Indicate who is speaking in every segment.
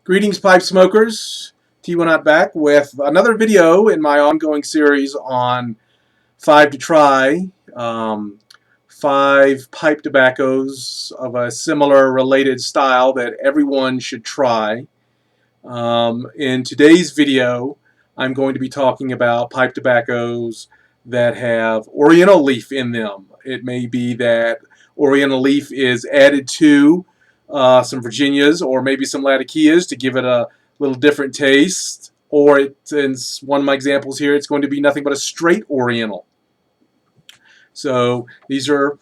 Speaker 1: Greetings, pipe smokers. T1 back with another video in my ongoing series on 5 to try. 5 pipe tobaccos of a similar related style that everyone should try. In today's video, I'm going to be talking about pipe tobaccos that have Oriental leaf in them. It may be that Oriental leaf is added to some Virginias or maybe some Latakias to give it a little different taste, or in one of my examples here, it's going to be nothing but a straight Oriental. So these are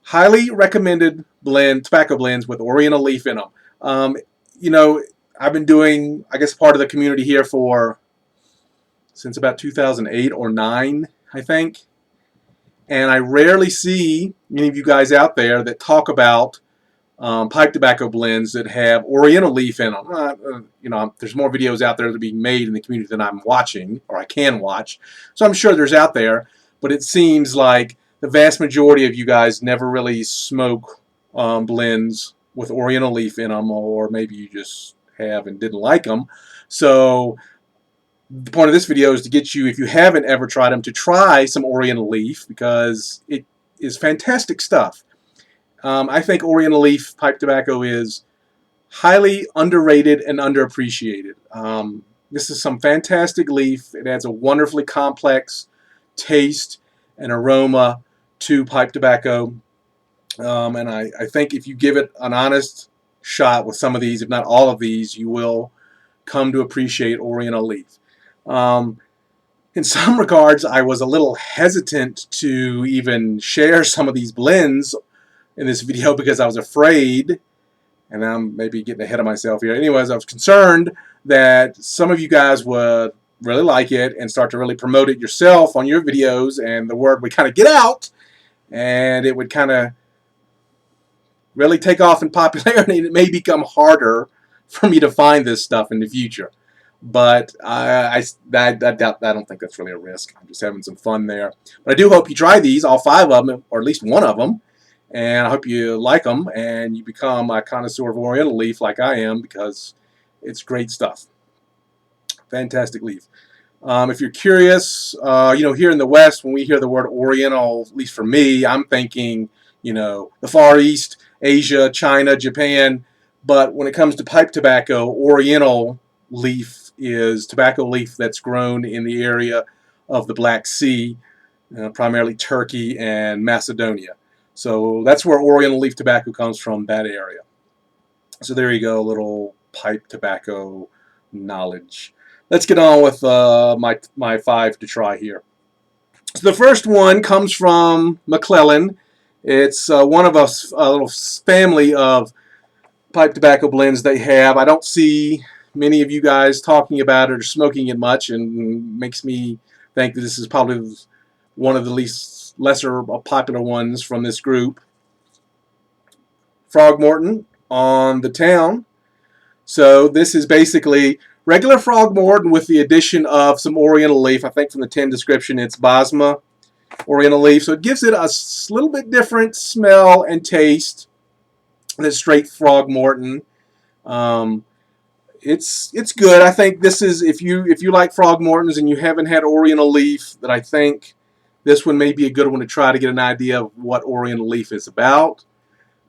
Speaker 1: highly recommended tobacco blends with Oriental leaf in them. You know, I've been doing, I guess, part of the community here since about 2008 or 9, I think. And I rarely see many of you guys out there that talk about pipe tobacco blends that have Oriental leaf in them. There's more videos out there that are being made in the community than I'm watching, or I can watch. So I'm sure there's out there, but it seems like the vast majority of you guys never really smoke blends with Oriental leaf in them, or maybe you just have and didn't like them. So the point of this video is to get you, if you haven't ever tried them, to try some Oriental leaf, because it is fantastic stuff. I think Oriental leaf pipe tobacco is highly underrated and underappreciated. This is some fantastic leaf. It adds a wonderfully complex taste and aroma to pipe tobacco. And I think if you give it an honest shot with some of these, if not all of these, you will come to appreciate Oriental leaf. In some regards, I was a little hesitant to even share some of these blends in this video because I was afraid, and I'm maybe getting ahead of myself here. Anyways, I was concerned that some of you guys would really like it and start to really promote it yourself on your videos, and the word would kind of get out, and it would kind of really take off in popularity, and it may become harder for me to find this stuff in the future. But I don't think that's really a risk. I'm just having some fun there. But I do hope you try these, all 5 of them, or at least one of them. And I hope you like them and you become a connoisseur of Oriental leaf like I am, because it's great stuff. Fantastic leaf. If you're curious, here in the West, when we hear the word Oriental, at least for me, I'm thinking, the Far East, Asia, China, Japan. But when it comes to pipe tobacco, Oriental leaf is tobacco leaf that's grown in the area of the Black Sea, primarily Turkey and Macedonia. So that's where Oriental leaf tobacco comes from, that area. So there you go, a little pipe tobacco knowledge. Let's get on with my 5 to try here. So the first one comes from McClellan. It's one of a little family of pipe tobacco blends they have. I don't see many of you guys talking about it or smoking it much, and makes me think that this is probably one of the lesser popular ones from this group. Frog Morton on the town. So this is basically regular Frog Morton with the addition of some Oriental leaf. I think from the tin description it's Basma Oriental leaf. So it gives it a little bit different smell and taste than straight Frog Morton. It's good. I think this is, if you like Frog Mortons and you haven't had Oriental leaf, that I think this one may be a good one to try to get an idea of what Oriental leaf is about.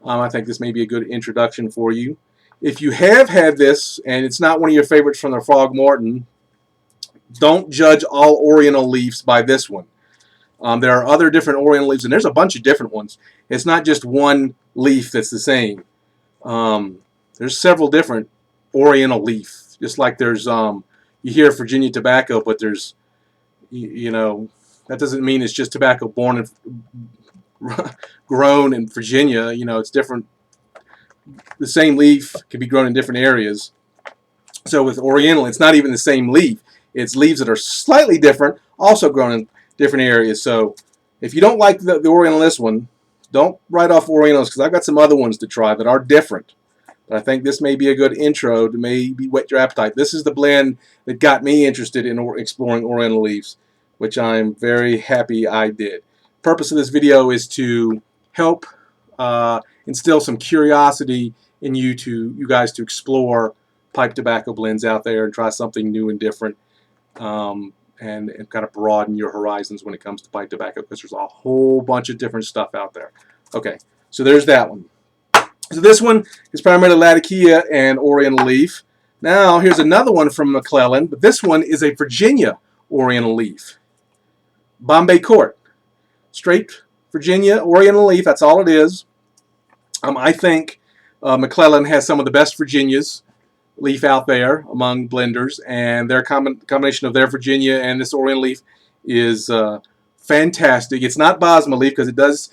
Speaker 1: I think this may be a good introduction for you. If you have had this and it's not one of your favorites from the Frog Morton, don't judge all Oriental leaves by this one. There are other different Oriental leaves, and there's a bunch of different ones. It's not just one leaf that's the same. There's several different Oriental leaf. Just like there's, you hear Virginia tobacco, but there's, that doesn't mean it's just tobacco born and grown in Virginia. It's different. The same leaf can be grown in different areas. So with Oriental, it's not even the same leaf. It's leaves that are slightly different, also grown in different areas. So if you don't like the Oriental this one, don't write off Orientals, because I've got some other ones to try that are different. But I think this may be a good intro to maybe whet your appetite. This is the blend that got me interested in exploring Oriental leaves, which I'm very happy I did. The purpose of this video is to help instill some curiosity in you guys to explore pipe tobacco blends out there and try something new and different, and kind of broaden your horizons when it comes to pipe tobacco, because there's a whole bunch of different stuff out there. Okay, so there's that one. So this one is primarily Latakia and Oriental leaf. Now here's another one from McClellan, but this one is a Virginia Oriental leaf. Bombay Court. Straight Virginia Oriental leaf, that's all it is. I think McClellan has some of the best Virginias leaf out there among blenders, and their combination of their Virginia and this Oriental leaf is fantastic. It's not Basma leaf, because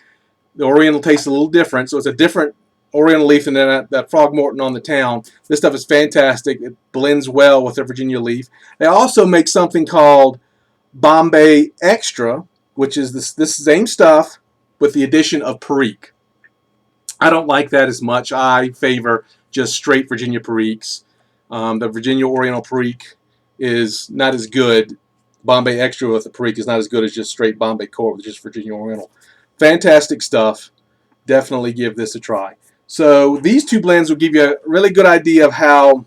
Speaker 1: the Oriental tastes a little different, so it's a different Oriental leaf than that Frog Morton on the town. This stuff is fantastic. It blends well with their Virginia leaf. They also make something called Bombay Extra, which is this same stuff with the addition of Perique. I don't like that as much. I favor just straight Virginia Periques. The Virginia Oriental Perique is not as good. Bombay Extra with the Perique is not as good as just straight Bombay Court with just Virginia Oriental. Fantastic stuff. Definitely give this a try. So these two blends will give you a really good idea of how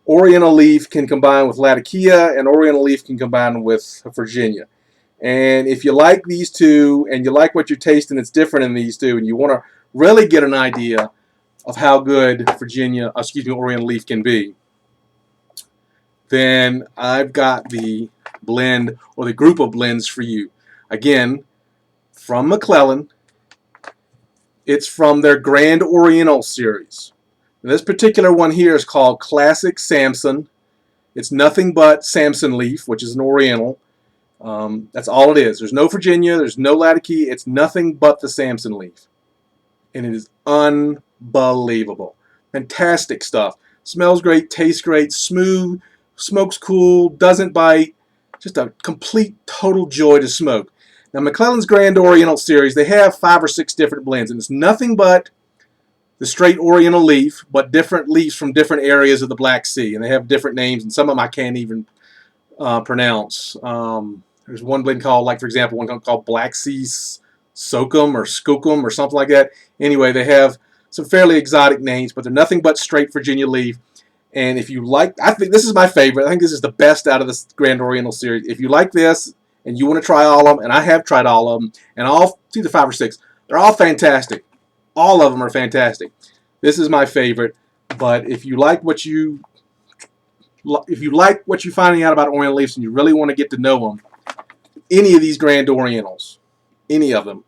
Speaker 1: Oriental leaf can combine with Latakia and Oriental leaf can combine with Virginia. And if you like these two and you like what you're tasting that's different in these two, and you want to really get an idea of how good Oriental leaf can be, then I've got the blend or the group of blends for you. Again, from McClellan. It's from their Grand Oriental series. And this particular one here is called Classic Samson. It's nothing but Samson leaf, which is an Oriental. That's all it is. There's no Virginia, there's no Latakia. It's nothing but the Samson leaf. And it is unbelievable. Fantastic stuff. Smells great, tastes great, smooth, smokes cool, doesn't bite. Just a complete, total joy to smoke. Now, McClellan's Grand Oriental series, they have 5 or 6 different blends, and it's nothing but the straight Oriental leaf, but different leaves from different areas of the Black Sea, and they have different names, and some of them I can't even pronounce. There's one blend called, like for example, one called Black Sea Sokum or Skookum or something like that. Anyway, they have some fairly exotic names, but they're nothing but straight Virginia leaf. And if you like, I think this is my favorite. I think this is the best out of this Grand Oriental series. If you like this, and you want to try all of them, and I have tried all of them, and it's either 5 or 6. They're all fantastic. All of them are fantastic. This is my favorite. But if you like what you're finding out about Oriental leaves and you really want to get to know them, any of these Grand Orientals, any of them,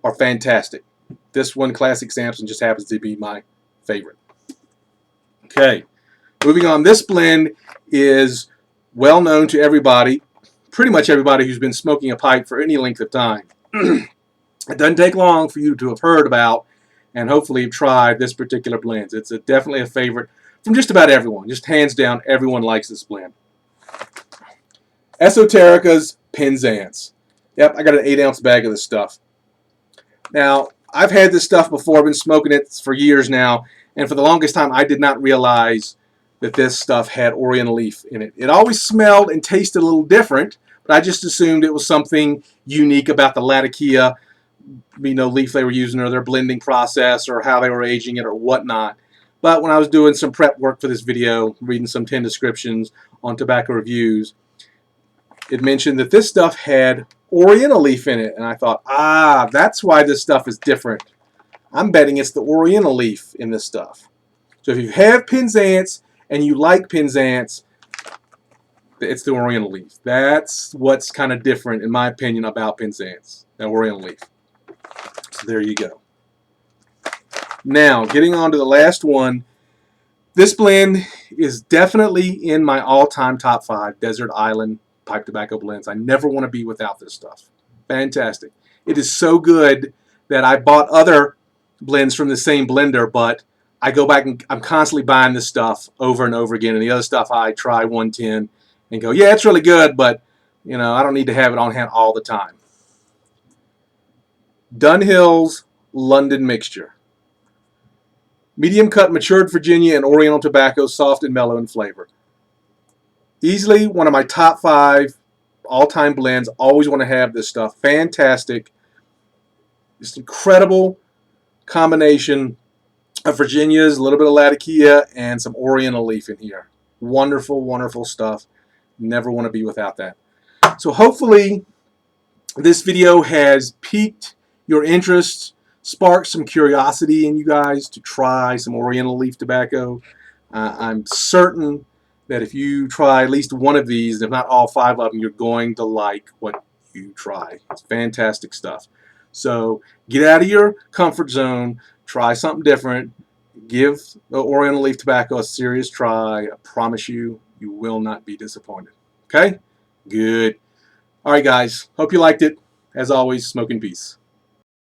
Speaker 1: are fantastic. This one, Classic Samson, just happens to be my favorite. Okay, moving on. This blend is well known to everybody. Pretty much everybody who's been smoking a pipe for any length of time. It doesn't take long for you to have heard about and hopefully have tried this particular blend. It's definitely a favorite from just about everyone. Just hands down, everyone likes this blend. Esoterica's Penzance. Yep, I got an 8-ounce bag of this stuff. Now, I've had this stuff before. I've been smoking it for years now, and for the longest time, I did not realize that this stuff had Oriental leaf in it. It always smelled and tasted a little different, but I just assumed it was something unique about the Latakia, leaf they were using, or their blending process, or how they were aging it, or whatnot. But when I was doing some prep work for this video, reading some 10 descriptions on tobacco reviews, it mentioned that this stuff had Oriental leaf in it, and I thought, that's why this stuff is different. I'm betting it's the Oriental leaf in this stuff. So if you have Penzance and you like Penzance, it's the Oriental leaf. That's what's kind of different, in my opinion, about Penzance, the Oriental leaf. So there you go. Now, getting on to the last one. This blend is definitely in my all-time top 5 desert island pipe tobacco blends. I never want to be without this stuff. Fantastic. It is so good that I bought other blends from the same blender, but I go back and I'm constantly buying this stuff over and over again, and the other stuff I try 110 and go, yeah, it's really good, but I don't need to have it on hand all the time. Dunhill's London Mixture. Medium cut matured Virginia and Oriental tobacco, soft and mellow in flavor. Easily one of my top 5 all-time blends. Always want to have this stuff. Fantastic. Just incredible combination Virginias, a little bit of Latakia, and some Oriental leaf in here. Wonderful, wonderful stuff. Never want to be without that. So hopefully this video has piqued your interest, sparked some curiosity in you guys to try some Oriental leaf tobacco. I'm certain that if you try at least one of these, if not all 5 of them, you're going to like what you try. It's fantastic stuff. So get out of your comfort zone, try something different, give the Oriental leaf tobacco a serious try. I promise you, you will not be disappointed. Okay? Good. All right, guys. Hope you liked it. As always, smoke in peace.